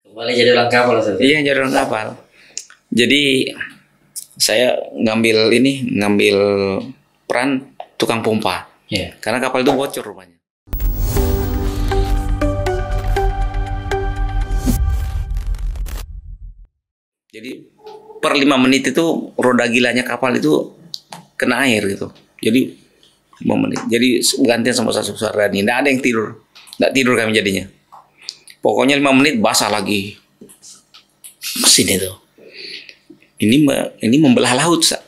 Kembali jadi orang kapal, Ustaz. Iya, jadi orang kapal. Jadi saya ngambil peran tukang pompa. Iya. Karena kapal itu bocor rupanya. Jadi per 5 menit itu roda gilanya kapal itu kena air gitu. Jadi 5 menit. Jadi gantian sama Ustaz Sardani. Nggak ada yang tidur. Nggak tidur kami jadinya. Pokoknya 5 menit basah lagi. Mesin itu. Ini membelah laut, Ustaz.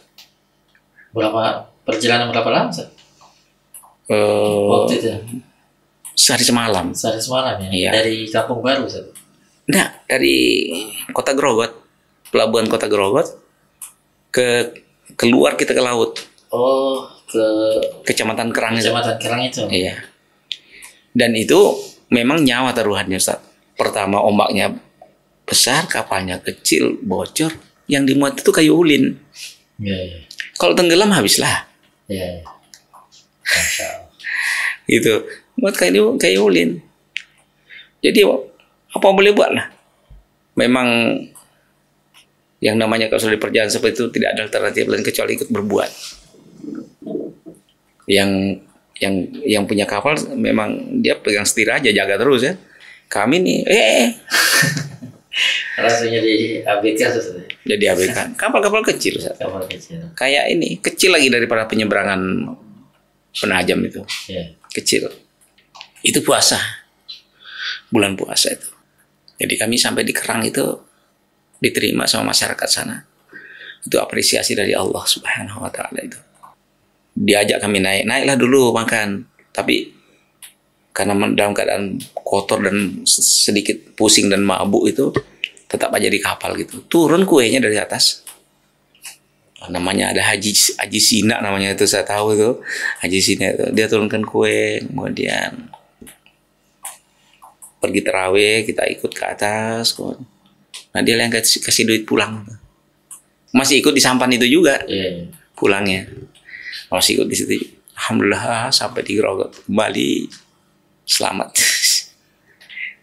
Perjalanan berapa lama, Ustaz? Waktu itu? Sehari semalam. Sehari semalam ya? Iya. Dari Kampung Baru, Ustaz? Nah, dari Kota Grogot, pelabuhan Kota Grogot, keluar kita ke laut. Oh, ke Kecamatan Kerang itu. Kecamatan Kerang itu? Iya. Dan itu memang nyawa taruhannya, Ustaz. Pertama ombaknya besar, kapalnya kecil, bocor. Yang dimuat itu kayu ulin. Iya, iya. Kalau tenggelam habislah. Iya, iya. Masya Allah. Gitu. Buat kayu ulin. Jadi apa boleh buat lah. Memang yang namanya kalau sudah di perjalanan seperti itu tidak ada alternatif lain kecuali ikut berbuat. Yang punya kapal memang dia pegang setir aja, jaga terus ya. Kami nih Langsung jadi ABK, Ustaz. jadi abaikan. Kapal-kapal kecil, Ustaz. Kapal kecil. Kayak ini, kecil lagi daripada penyeberangan Penajam itu. Iya. Kecil. Itu puasa. Bulan puasa itu. Jadi kami sampai di Kerang itu diterima sama masyarakat sana. Itu apresiasi dari Allah Subhanahu wa taala itu. Diajak kami naiklah dulu makan. Tapi karena dalam keadaan kotor dan sedikit pusing dan mabuk itu, tetap aja di kapal gitu. Turun kuenya dari atas. Namanya ada Haji Sina namanya itu, saya tahu itu. Haji Sina itu dia turunkan kue, kemudian pergi terawih, kita ikut ke atas. Nah dia yang kasih duit pulang. Masih ikut di sampan itu juga. Iya. Pulangnya. Masih ikut di situ. Alhamdulillah sampai di Grogot kembali selamat.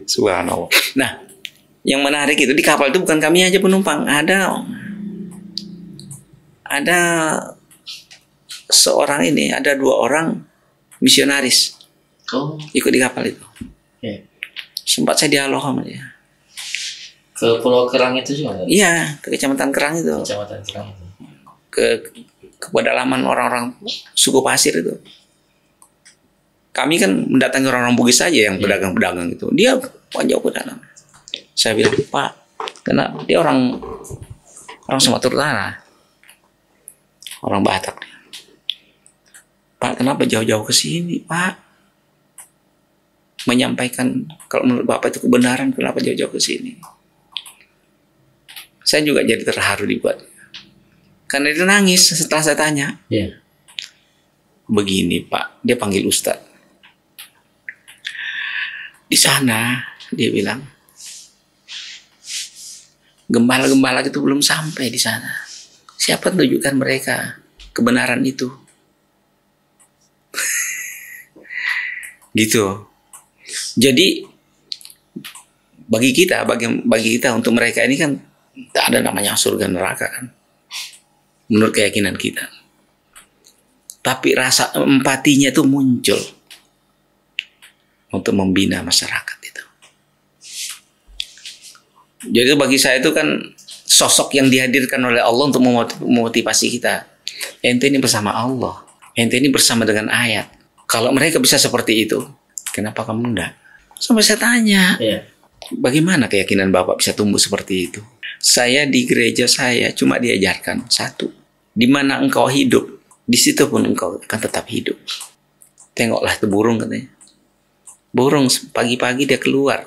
Subhanallah. Nah, yang menarik itu di kapal itu bukan kami aja penumpang, ada seorang ini, ada 2 orang misionaris. Oh. Ikut di kapal itu. Iya. Sempat saya dialog sama dia. Ke Pulau Kerang itu juga? Iya, ke Kecamatan Kerang itu. Kecamatan Kerang itu. Ke pedalaman orang-orang suku pasir itu. Kami kan mendatangi orang-orang Bugis saja yang pedagang-pedagang itu. Dia jauh ke dalam. Saya bilang, Pak, karena dia orang Sumatera Utara, orang Batak. Pak, kenapa jauh-jauh ke sini, Pak? Menyampaikan kalau menurut Bapak itu kebenaran, kenapa jauh-jauh ke sini? Saya juga jadi terharu dibuat. Karena dia nangis setelah saya tanya. Iya. Begini, Pak, dia panggil Ustadz. Di sana, dia bilang, gembala-gembala itu belum sampai di sana. Siapa tunjukkan mereka kebenaran itu? Gitu. Jadi bagi kita untuk mereka ini kan tak ada namanya surga neraka kan. Menurut keyakinan kita. Tapi rasa empatinya itu muncul untuk membina masyarakat itu. Jadi bagi saya itu kan sosok yang dihadirkan oleh Allah untuk memotivasi kita. Ente ini bersama Allah. Ente ini bersama dengan ayat. Kalau mereka bisa seperti itu, kenapa kamu enggak? Sampai saya tanya, bagaimana keyakinan Bapak bisa tumbuh seperti itu? Saya di gereja saya cuma diajarkan satu. Di mana engkau hidup, di situ pun engkau akan tetap hidup. Tengoklah itu burung katanya. Burung pagi-pagi dia keluar.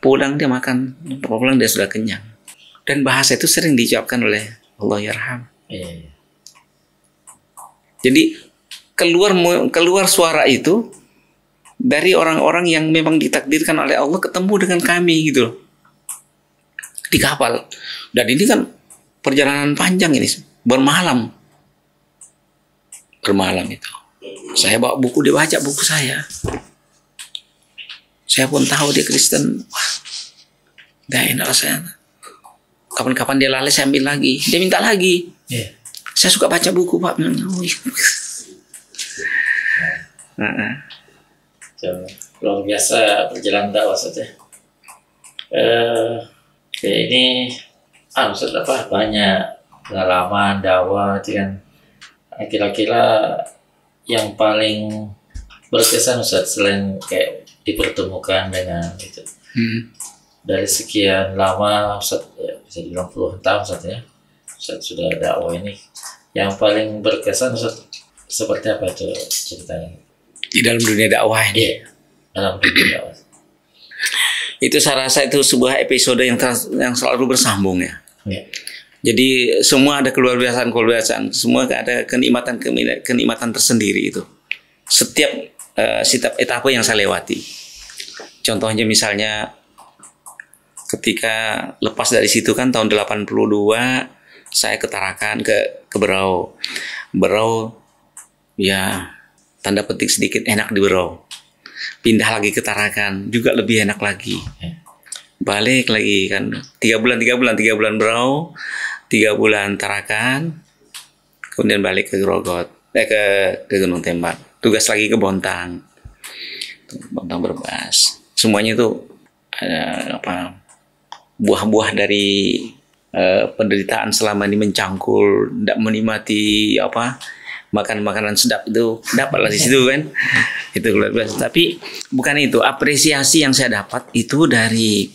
Pulang dia makan. Pulang dia sudah kenyang. Dan bahasa itu sering diucapkan oleh Allah Yarham. Jadi keluar suara itu dari orang-orang yang memang ditakdirkan oleh Allah ketemu dengan kami gitu. Di kapal. Dan ini kan perjalanan panjang ini. Bermalam. bermalam itu. Saya bawa buku, dia baca buku saya. Saya pun tahu dia Kristen. Wah, gak enak rasanya. Kapan-kapan dia lalai, saya ambil lagi. Dia minta lagi. Iya. Saya suka baca buku, Pak. Luar biasa perjalanan dakwah saja. Ini Ustaz apa banyak pengalaman dakwah itu kan. Kira-kira yang paling berkesan Ustaz selain kayak dipertemukan dengan itu. Dari sekian lama Ustaz, ya, bisa dibilang puluhan tahun Ustaz ya. Ustaz sudah dakwah ini. Yang paling berkesan Ustaz seperti apa itu ceritanya? Di dalam dunia dakwah ini. Iya, dalam dunia dakwah. Itu saya rasa itu sebuah episode yang selalu bersambung ya. Iya. Jadi semua ada keluargaan, semua ada kenikmatan tersendiri itu. Setiap etapa yang saya lewati. Contohnya misalnya ketika lepas dari situ kan tahun 82 saya ke Tarakan ke Berau. Berau ya tanda petik sedikit enak di Berau. Pindah lagi ke Tarakan juga lebih enak lagi. Balik lagi kan 3 bulan Berau, 3 bulan Tarakan, kemudian balik ke Grogot, ke Gunung Tembak. Tugas lagi ke Bontang Berbas. Semuanya itu buah-buah dari penderitaan selama ini mencangkul, tidak menikmati makan makanan sedap itu dapatlah di situ kan. Itu luar biasa. Tapi bukan itu, apresiasi yang saya dapat itu dari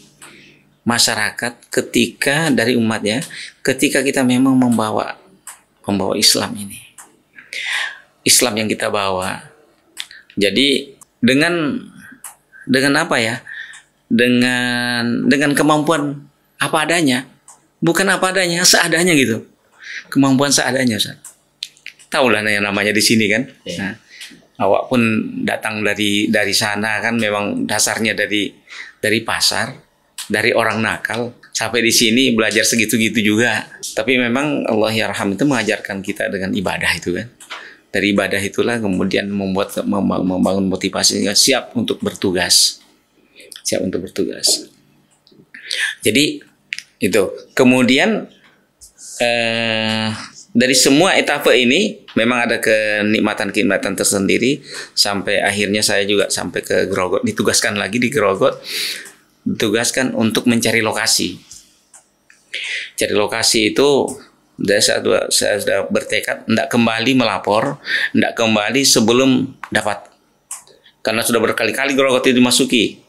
masyarakat ketika dari umatnya ketika kita memang membawa Islam ini. Islam yang kita bawa. Jadi dengan apa ya? Dengan kemampuan apa adanya. Bukan apa adanya, seadanya gitu. Kemampuan seadanya, Ustaz. Tahulah yang namanya di sini kan. Yeah. Nah, awak pun datang dari sana kan memang dasarnya dari pasar, dari orang nakal sampai di sini belajar segitu-gitu juga. Tapi memang Allah yarham itu mengajarkan kita dengan ibadah itu kan. Dari ibadah itulah kemudian membangun motivasi siap untuk bertugas. Siap untuk bertugas. Jadi itu. Kemudian dari semua etapa ini memang ada kenikmatan tersendiri sampai akhirnya saya juga sampai ke Grogot, ditugaskan lagi di Grogot, ditugaskan untuk mencari lokasi. Cari lokasi itu saya sudah bertekad tidak kembali melapor, tidak kembali sebelum dapat, karena sudah berkali-kali Grogot itu dimasuki.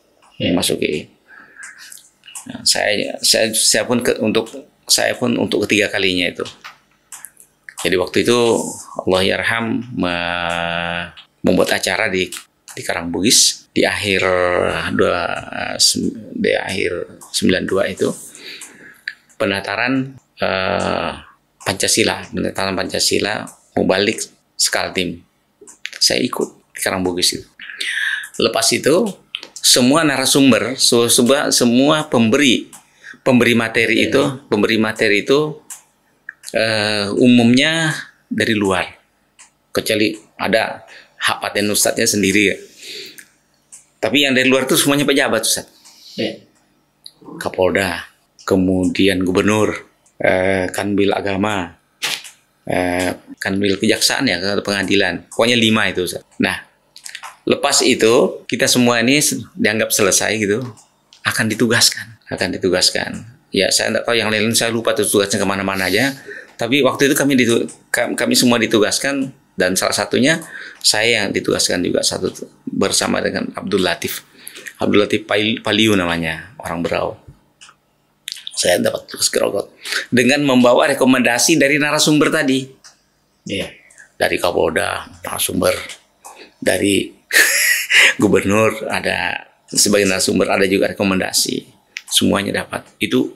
Nah, saya pun untuk ketiga kalinya itu. Jadi waktu itu Allah yarham membuat acara di Karangbugis di akhir 92 itu penataran Pancasila mau balik Skaltim. Saya ikut di Karangbugis itu. Lepas itu semua narasumber, semua pemberi materi itu umumnya dari luar, kecuali ada hak paten ustadznya sendiri ya. Tapi yang dari luar itu semuanya pejabat Ustaz. Kapolda, kemudian gubernur, kanwil agama, kanwil kejaksaan ya, pengadilan, pokoknya 5 itu Ustaz. Nah, lepas itu kita semua ini dianggap selesai gitu, akan ditugaskan. Ya saya tidak tahu yang lain, saya lupa tugasnya kemana-mana aja. Tapi waktu itu kami semua ditugaskan, dan salah satunya saya yang ditugaskan juga bersama dengan Abdul Latif Paliu namanya, orang Berau. Saya dapat tugas Grogot dengan membawa rekomendasi dari narasumber tadi. Dari Kapolda narasumber, dari gubernur ada sebagai narasumber, ada juga rekomendasi. Semuanya dapat. Itu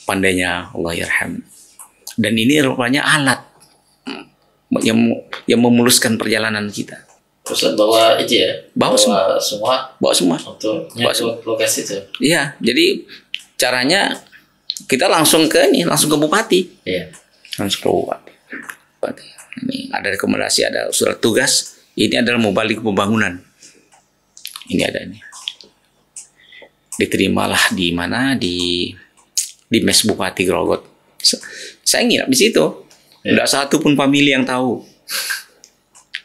pandainya Allah yarham. Dan ini rupanya alat yang memuluskan perjalanan kita. Ustaz bawa itu ya? Bawa semua. Untuk nyatu lokasi itu. Iya, jadi caranya kita langsung ke bupati. Iya. Langsung ke bupati. Ini ada rekomendasi, ada surat tugas. Ini adalah mubalik pembangunan. Ini ada ini. Diterimalah di mana, di mes Bupati Grogot. Saya nginap di situ. Tidak satu pun famili yang tahu.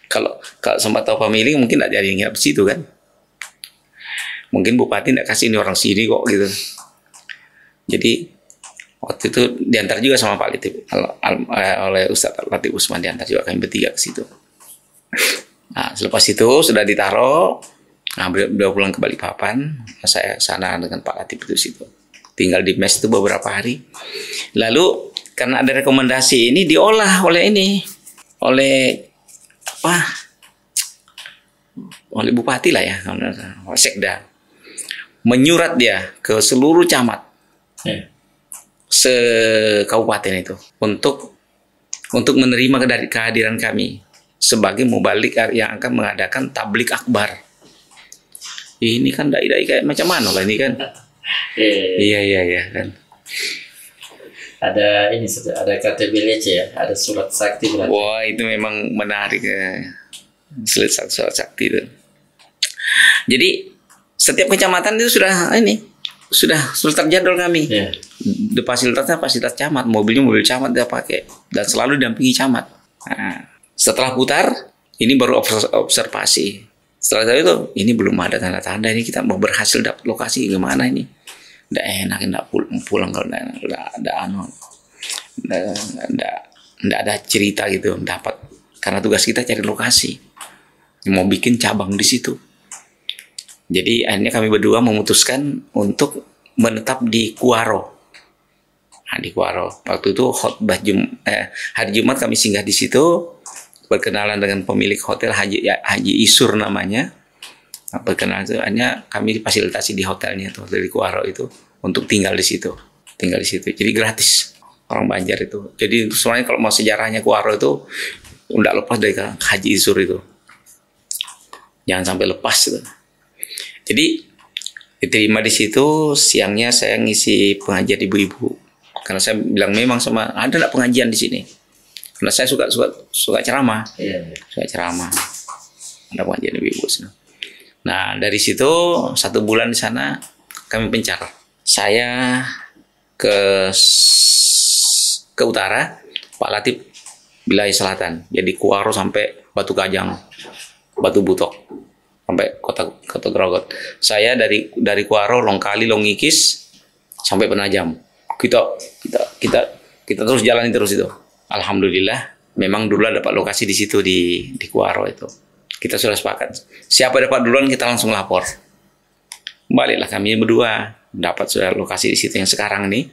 Kalau sempat tahu famili mungkin tidak jadi nginap di situ kan. Mungkin Bupati tidak kasih ini orang sini kok gitu. Jadi waktu itu diantar juga sama Pak Latif, oleh Ustadz Latif Usman, diantar juga kami bertiga ke situ. Nah, selepas itu sudah ditaruh, nah beliau pulang ke Balikpapan, saya sana dengan Pak Latif itu situ. Tinggal di mes itu beberapa hari. Lalu karena ada rekomendasi ini diolah oleh oleh Bupati lah ya, Sekda, menyurat dia ke seluruh camat se-kabupaten itu untuk menerima kehadiran kami sebagai mubalik yang akan mengadakan tablik akbar. Ini kan dai-dai kayak macam mana lah ini kan? Iya kan. Ada ini sudah ada KTBLC ya, ada surat sakti berarti. Wah, itu memang menarik ya. Surat sakti itu. Jadi setiap kecamatan itu sudah terjadwal kami. Di fasilitasnya fasilitas camat, mobilnya mobil camat dia pakai dan selalu dampingi camat. Nah, setelah putar, ini baru observasi. Setelah itu, ini belum ada tanda-tanda ini kita mau berhasil dapat lokasi gimana ini? Nggak enak, nggak pulang kalau nggak ada cerita gitu dapat, karena tugas kita cari lokasi, mau bikin cabang di situ. Jadi akhirnya kami berdua memutuskan untuk menetap di Kuaro. Nah, di Kuaro waktu itu khotbah hari Jumat kami singgah di situ, berkenalan dengan pemilik hotel Haji Isur namanya. Nah, berkenalan itu hanya kami difasilitasi di hotelnya tuh dari Kuaro itu untuk tinggal di situ. Jadi gratis orang Banjar itu. Jadi sebenarnya kalau mau sejarahnya Kuaro itu tidak lepas dari Haji Isur itu. Jangan sampai lepas itu. Jadi diterima di situ, siangnya saya ngisi pengajian ibu-ibu. Karena saya bilang memang sama ada enggak pengajian di sini. Karena saya suka ceramah. Suka ceramah. Ada pengajian ibu-ibu. Nah, dari situ 1 bulan di sana kami pencar. Saya ke utara, Pak Latif wilayah selatan. Jadi Kuaro sampai Batu Kajang, Batu Butok, sampai kota Grogot. Saya dari Kuaro, Longkali, Longikis sampai Penajam. Kita terus jalani terus itu. Alhamdulillah, memang dulu dapat lokasi di situ di Kuaro itu. Kita sudah sepakat. Siapa dapat duluan kita langsung lapor. Baliklah kami berdua dapat sudah lokasi di situ yang sekarang nih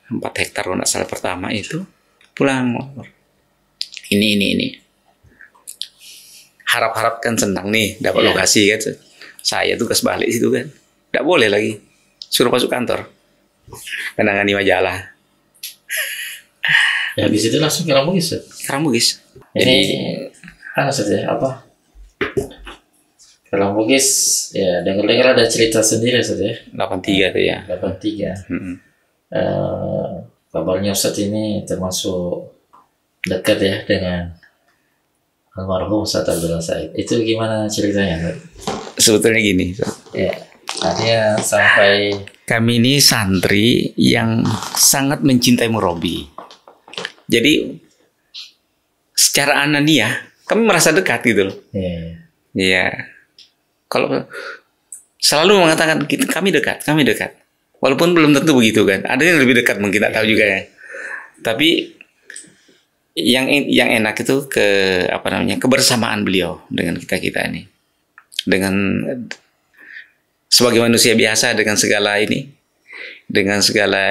4 hektar kalau nggak salah pertama itu. Pulang lapor. Ini. Harap kan senang nih dapat lokasi kan. Saya tugas balik situ kan. Nggak boleh lagi. Suruh masuk kantor. Menangani majalah. Ya di situ langsung ke Rambugis. Jadi saja apa? Kalau Bugis ya dengar ada cerita sendiri saja. 83 tuh ya. 83. Kabarnya Ustadz ini termasuk dekat ya dengan almarhum Ustadz Abdullah Said. Itu gimana ceritanya? Sebetulnya gini. Ya, artinya sampai kami ini santri yang sangat mencintai murabi. Jadi secara ananiah kami merasa dekat gitu loh. Iya. Kalau selalu mengatakan kami dekat. Walaupun belum tentu begitu kan. Ada yang lebih dekat mungkin tak tahu juga ya. Tapi yang enak itu kebersamaan beliau dengan kita ini. Dengan sebagai manusia biasa dengan segala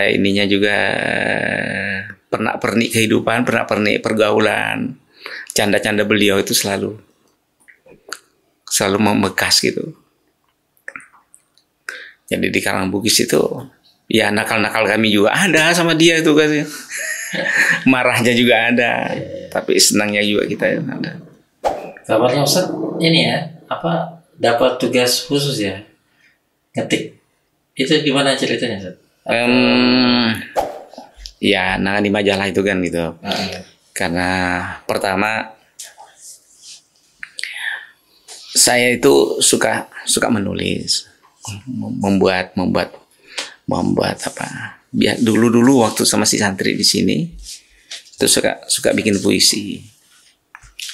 ininya juga pernak-pernik kehidupan, pernak-pernik pergaulan. Canda-canda beliau itu selalu membekas gitu. Jadi di Karangbugis itu ya nakal-nakal kami juga ada sama dia itu kan. Marahnya juga ada, tapi senangnya juga kita ada. Kabarnya Ustaz ini ya, dapat tugas khusus ya, ngetik. Itu gimana ceritanya Ustaz? Ya nangani majalah itu kan gitu. Karena pertama saya itu suka menulis, membuat apa? Biar dulu waktu sama si santri di sini itu suka bikin puisi.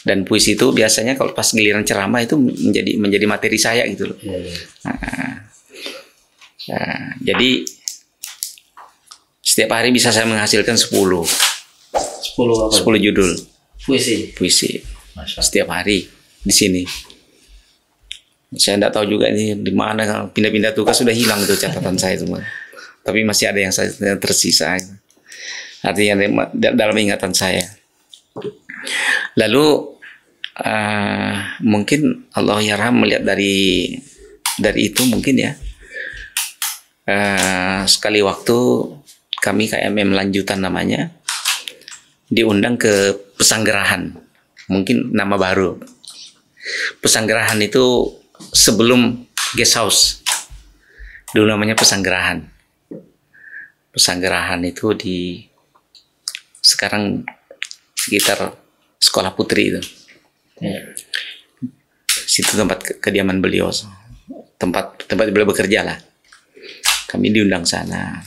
Dan puisi itu biasanya kalau pas giliran ceramah itu menjadi materi saya gitu loh. Jadi setiap hari bisa saya menghasilkan 10 judul puisi setiap hari di sini. Saya tidak tahu juga ini di mana, pindah-pindah tugas sudah hilang tuh catatan saya semua. Tapi masih ada yang tersisa. Artinya dalam ingatan saya. Lalu mungkin Allah yarham melihat dari itu mungkin ya. Sekali waktu kami KMM lanjutan namanya diundang ke Pesanggerahan. Mungkin nama baru. Pesanggerahan itu sebelum guest house. Dulu namanya Pesanggerahan. Pesanggerahan itu sekarang sekitar Sekolah Putri itu. Situ tempat kediaman beliau. Tempat beliau bekerja lah. Kami diundang sana.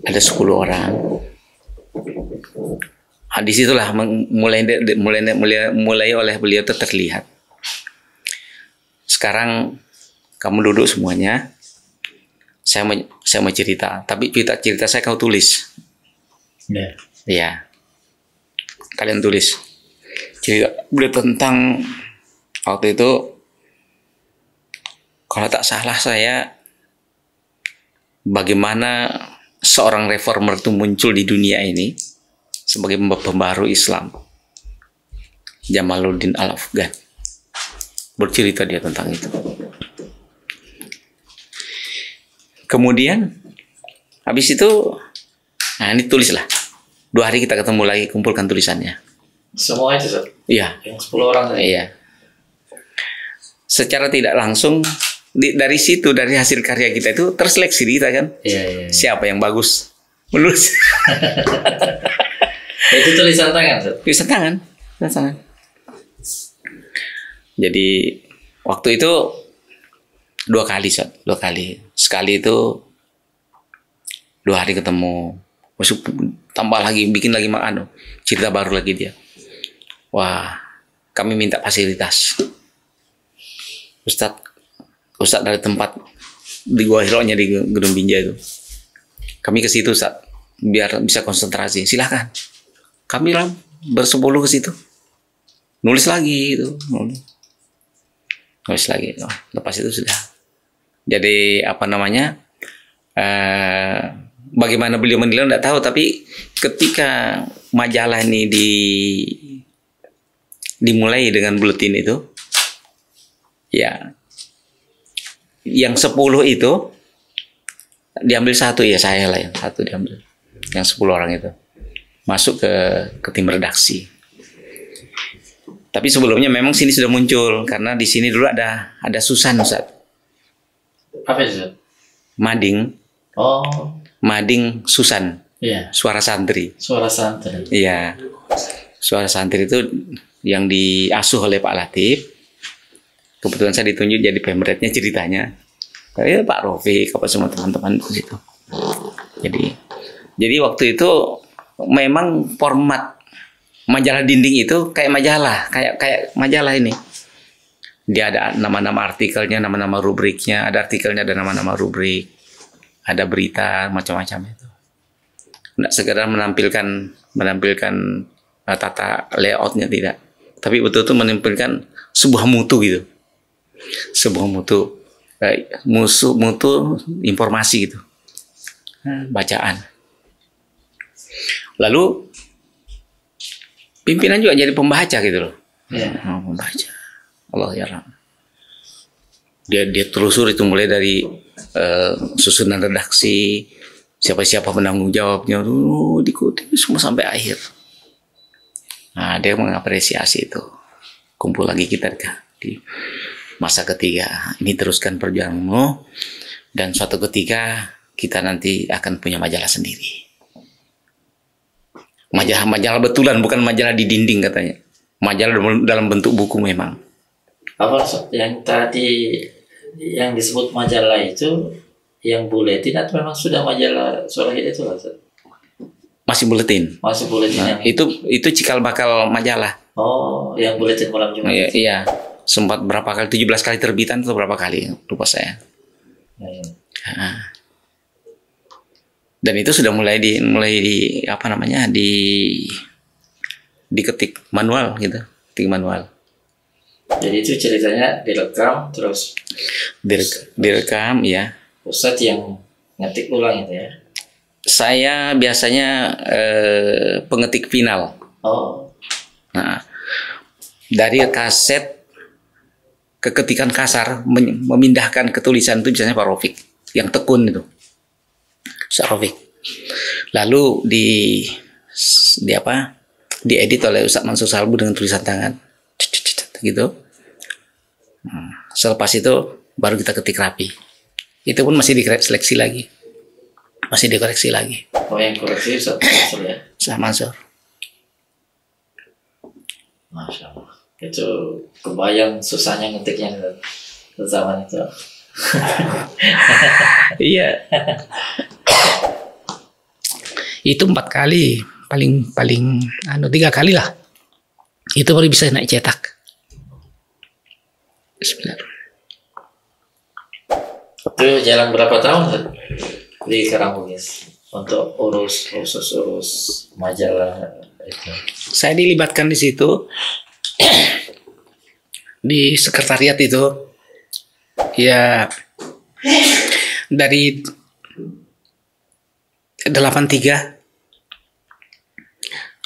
Ada 10 orang. Disitulah mulai oleh beliau itu terlihat. Sekarang kamu duduk semuanya. Saya mau cerita, tapi cerita saya kau tulis. Ya. Kalian tulis. Cerita beliau tentang waktu itu, kalau tak salah saya, bagaimana seorang reformer itu muncul di dunia ini sebagai pembaharu Islam. Jamaluddin Al-Afghan. Bercerita dia tentang itu. Kemudian habis itu, nah ini tulislah. 2 hari kita ketemu lagi, kumpulkan tulisannya. Semua itu, Ustaz? Iya. Yang 10 orang tadi? Iya. Secara tidak langsung, dari situ, dari hasil karya kita itu terseleksi kita kan. Iya. Siapa yang bagus menulis. Itu tulisan tangan, Ustaz? Tulisan tangan. Jadi waktu itu 2 kali, Ustaz. 2 kali. Sekali itu 2 hari ketemu. Masuk tambah lagi, bikin lagi cerita baru lagi dia. Wah, kami minta fasilitas. Ustadz dari tempat di Gua Hiro-nya di Gedung Binjai itu. Kami ke situ, Ustadz, biar bisa konsentrasi. Silahkan. Kami lah bersepuluh ke situ. Nulis lagi itu. Nulis lagi. Oh, lepas itu sudah. Jadi apa namanya? Bagaimana beliau menilai tidak tahu, tapi ketika majalah ini dimulai dengan buletin itu, ya, yang 10 itu diambil 1, ya saya lah yang 1 diambil, yang 10 orang itu masuk ke tim redaksi. Tapi sebelumnya memang sini sudah muncul karena di sini dulu ada Susan, Ustaz. Apa itu? Mading. Oh. Mading Susan. Iya. Suara santri. Suara santri. Iya. Suara santri itu yang diasuh oleh Pak Latif. Kebetulan saya ditunjuk jadi pemretnya ceritanya. Kayak Pak Rofiq, apa semua teman-teman di situ. Jadi waktu itu memang format majalah dinding itu kayak majalah ini. Dia ada nama-nama artikelnya, nama-nama rubriknya, ada artikelnya, ada nama-nama rubrik. Ada berita macam-macam itu. Tidak sekedar menampilkan tata layoutnya, tidak. Tapi betul-betul menampilkan sebuah mutu gitu. Sebuah mutu informasi gitu. Bacaan. Lalu pimpinan juga jadi pembaca gitu loh. Yeah. Pembaca. Allah ya rahmat. Dia telusur itu mulai dari susunan redaksi, siapa-siapa penanggung jawabnya, diikuti semua sampai akhir. Nah, dia mengapresiasi itu. Kumpul lagi kita di masa ketiga. Ini teruskan perjuanganmu, dan suatu ketika kita nanti akan punya majalah sendiri. Majalah betulan, bukan majalah di dinding katanya. Majalah dalam bentuk buku memang. Apa yang tadi yang disebut majalah itu yang buletin atau memang sudah majalah Soleh itu lah? Masih buletin. Masih buletin Nah, yang itu cikal bakal majalah. oh, yang buletin malam Jumat. Iya, iya. Sempat berapa kali, 17 kali terbitan atau berapa kali, lupa saya. Iya. Nah. Dan itu sudah mulai di apa namanya, diketik manual gitu, ketik manual. Jadi itu ceritanya direkam terus Direkam ya. Ustadz yang ngetik ulang itu ya. Saya biasanya pengetik final. Oh, Nah, dari kaset ke ketikan kasar memindahkan ke tulisan itu biasanya Pak Rofik yang tekun itu. Ustaz Rofik. Lalu di apa? Diedit oleh Ustaz Mansur Salbu dengan tulisan tangan. Gitu. Selepas itu baru kita ketik rapi. Itu pun masih diseleksi lagi. Masih dikoreksi lagi. oh yang koreksi Ustadz Mansur ya. Ustaz Mansur. Masya Allah. Itu kebayang susahnya ngetiknya zaman itu. Iya. Itu 4 kali, paling 3 kali lah. Itu baru bisa naik cetak. Bismillah. Itu jalan berapa tahun Ustadz? Di Karangbugis untuk urus majalah itu. Saya dilibatkan di situ di sekretariat itu ya dari 83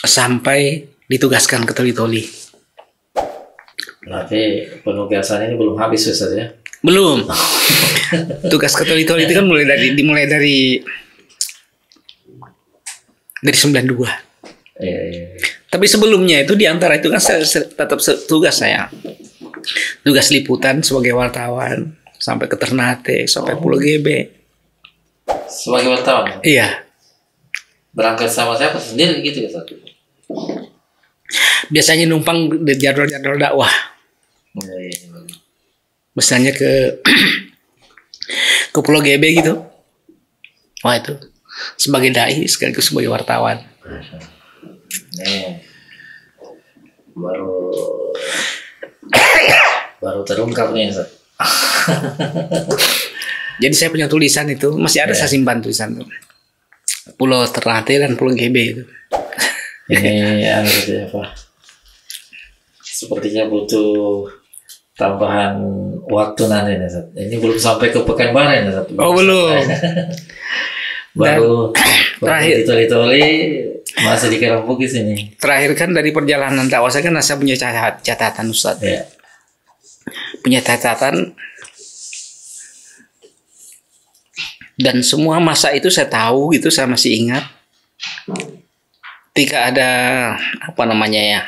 sampai ditugaskan ke Toli-Toli. Berarti penugasan ini belum habis Ustaz ya? Belum. Tugas ke Toli-Toli itu kan dimulai dari 92. Iya. Tapi sebelumnya itu di antara itu kan saya tetap tugas saya. Tugas liputan sebagai wartawan sampai ke Ternate, sampai Pulau GB. Sebagai wartawan? Iya. Berangkat sama siapa? Sendiri gitu ya Ustaz? Biasanya numpang di jadwal-jadwal dakwah. Iya. Misalnya ke Pulau GB gitu. Wah itu sebagai dai sekaligus sebagai wartawan. Nih, baru terungkap nih Ustaz. Jadi saya punya tulisan itu masih ada, saya simpan tulisan itu. Pulau Ternate dan Pulau GB itu. Ini gitu ya Pak. Sepertinya butuh tambahan waktu nanti nih Ustaz. Ini belum sampai ke Pekanbaru Ustaz. Oh belum. baru terakhir ditoli-toli masih di Karangbugis ini. Terakhir kan dari perjalanan dakwah saya kan saya punya catatan Ustaz. Ya. Punya catatan dan semua masa itu saya tahu gitu, saya masih ingat. Ketika ada apa namanya ya?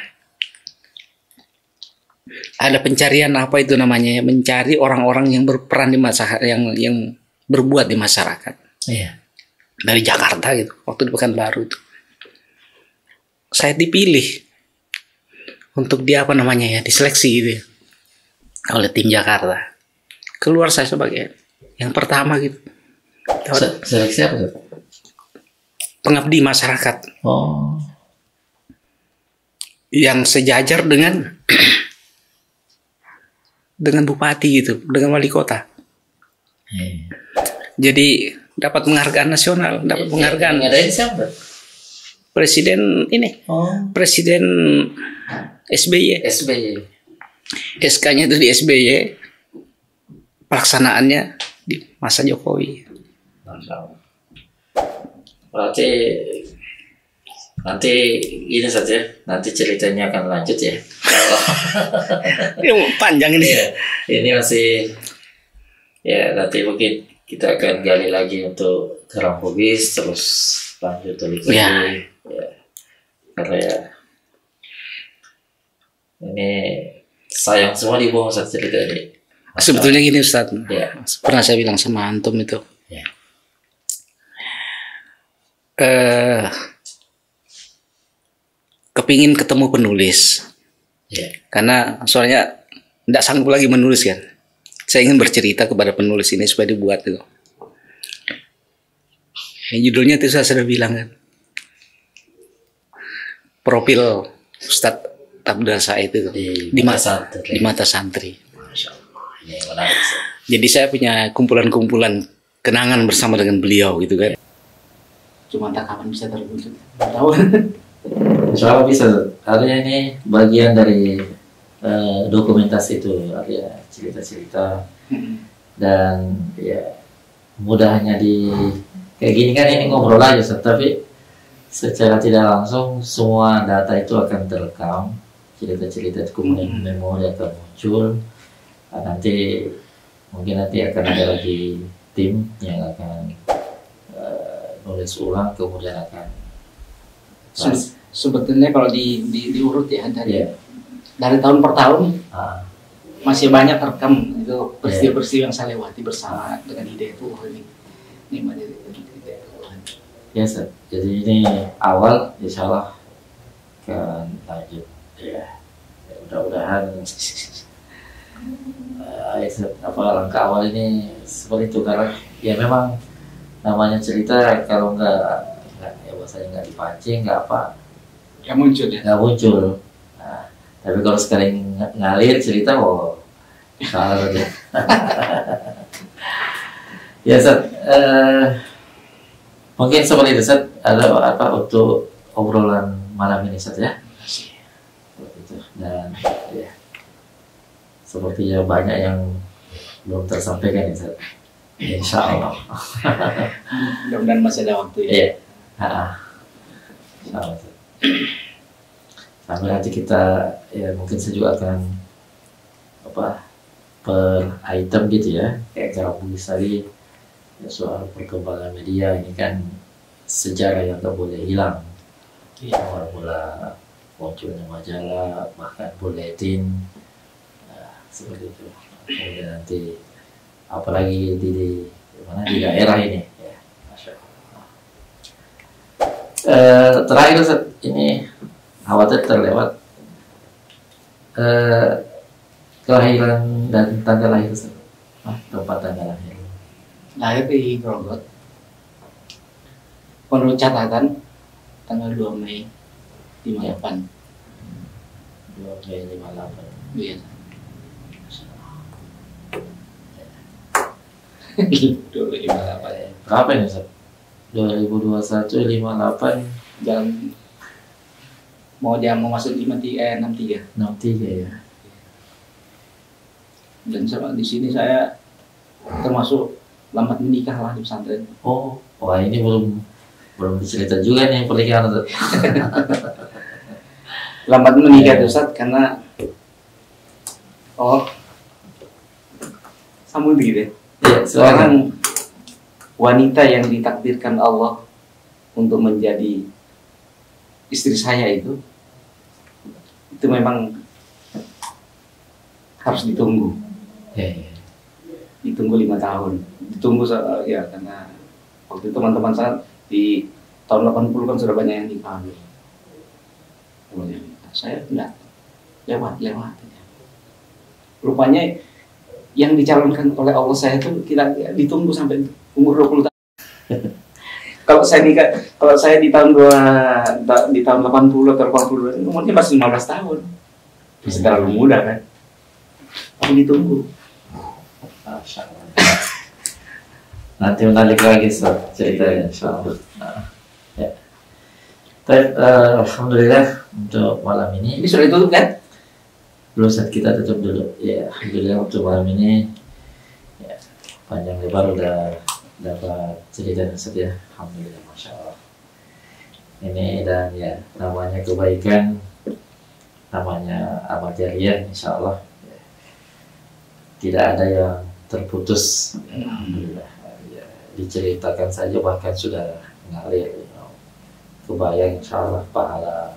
Ada pencarian apa itu namanya ya? Mencari orang-orang yang berperan di masyarakat, yang berbuat di masyarakat. Iya. Dari Jakarta gitu, waktu di Pekanbaru itu. Saya dipilih untuk apa namanya ya, diseleksi gitu ya, oleh tim Jakarta. Keluar saya sebagai yang pertama gitu. Seleksi apa tuh? Pengabdi masyarakat. Oh. Yang sejajar dengan bupati gitu, dengan wali kota. Jadi dapat penghargaan nasional, dapat penghargaan. Ngadain siapa? Presiden ini. Oh. Presiden SBY. SK-nya itu di SBY. Pelaksanaannya di masa Jokowi. Berarti nanti ini saja, nanti ceritanya akan lanjut ya. Ini panjang ini. Ini masih ya, nanti mungkin kita akan gali lagi untuk Karangbugis, terus lanjut lagi. Ya. Karena ya ini sayang semua dibuang saat cerita ini. Sebetulnya gini Ustaz, ya. Pernah saya bilang sama antum itu. Ya. kepingin ketemu penulis. Ya. Karena soalnya tidak sanggup lagi menulis kan. Saya ingin bercerita kepada penulis ini supaya dibuat itu. Judulnya itu saya sudah bilang kan. Profil Ustadz Abdul Said itu di mata santri. Masya Allah. Ini menarik. Jadi saya punya kumpulan-kumpulan kenangan bersama dengan beliau gitu kan. Cuma tak kapan bisa terwujud. Tahu? Insya Allah bisa. Artinya ini bagian dari dokumentasi itu, artinya cerita-cerita dan ya mudahnya di kayak gini kan ini ngobrol aja, tapi secara tidak langsung semua data itu akan terekam, cerita-cerita itu kemudian memori akan muncul. Nah, nanti mungkin akan ada lagi tim yang akan nulis ulang, kemudian akan sebetulnya kalau diurut ya dari tahun per tahun masih banyak rekam itu peristiwa-peristiwa yang saya lewati bersama dengan Hidayatullah ini. Ya, jadi ini awal, insya Allah akan lanjut ya. Mudah-mudahan langkah awal ini seperti itu, karena ya memang namanya cerita kalau nggak ya bahasanya nggak dipancing nggak muncul. Nah, tapi kalau sekali ngalir cerita salah saja. Ya Ustaz, mungkin seperti itu Ustaz, ada apa untuk obrolan malam ini Ustaz ya? Dan ya sepertinya banyak yang belum tersampaikan ya Ustaz. Insya Allah. Mudah-mudahan masih ada waktu ya. Iya. Insya Allah. Sampai nanti kita ya mungkin saya juga akan per item gitu ya, kayak Garabus tadi ya, soal perkembangan media ini kan sejarah yang tak boleh hilang. Awal mula munculnya majalah, bahkan buletin, seperti itu. Kemudian nanti apalagi di daerah ini ya, Masya Allah. Terakhir Ustaz, ini khawatir terlewat kelahiran dan tanggal lahir Ustaz. Tempat tanggal lahir. Lahir di Grogot. Menurut catatan tanggal 2 Mei 58. 2 Mei 58. Iya. 2058. Berapa ini Ustaz? 2021 58 jam mau masuk 63. 63 ya. Dan sama di sini saya termasuk lambat menikah lah di pesantren. Wah ini belum cerita juga nih pernikahan Ustaz. Lambat menikah Ustaz karena sambung gitu. Ya, seorang wanita yang ditakdirkan Allah untuk menjadi istri saya itu memang harus ditunggu. Ditunggu 5 tahun. Ditunggu ya karena waktu itu teman-teman saya di tahun 80 kan sudah banyak yang nikah. Saya enggak lewat. Rupanya yang dicalonkan oleh Allah saya itu kita ditunggu sampai umur 20 tahun. Kalau saya di tahun 80 atau 82 umurnya masih 15 tahun. Masih terlalu muda kan. Tapi ditunggu. Nanti menarik lagi ceritanya insyaallah. Ya. Alhamdulillah untuk malam ini. Ini sudah ditutup kan? Belum Ustaz, kita tutup dulu. Ya, alhamdulillah untuk malam ini ya, panjang lebar udah dapat cerita Ustaz ya. Alhamdulillah, Masya Allah. Ini dan ya namanya kebaikan, namanya amal jariah, insya Allah ya, tidak ada yang terputus. Alhamdulillah. Ya, diceritakan saja bahkan sudah ngalir. Kebayang insya Allah pahala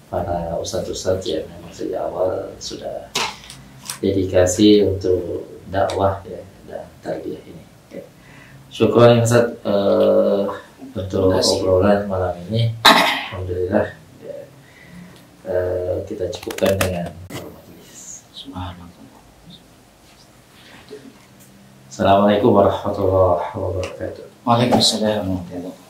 para ustadz-ustadz yang memang sejak awal sudah dedikasi untuk dakwah ya, dan tarbiyah ini. Ya. Syukur Ustaz untuk obrolan malam ini. Alhamdulillah ya, kita cukupkan dengan majelis. Assalamualaikum warahmatullahi wabarakatuh. Waalaikumsalam warahmatullahi wabarakatuh.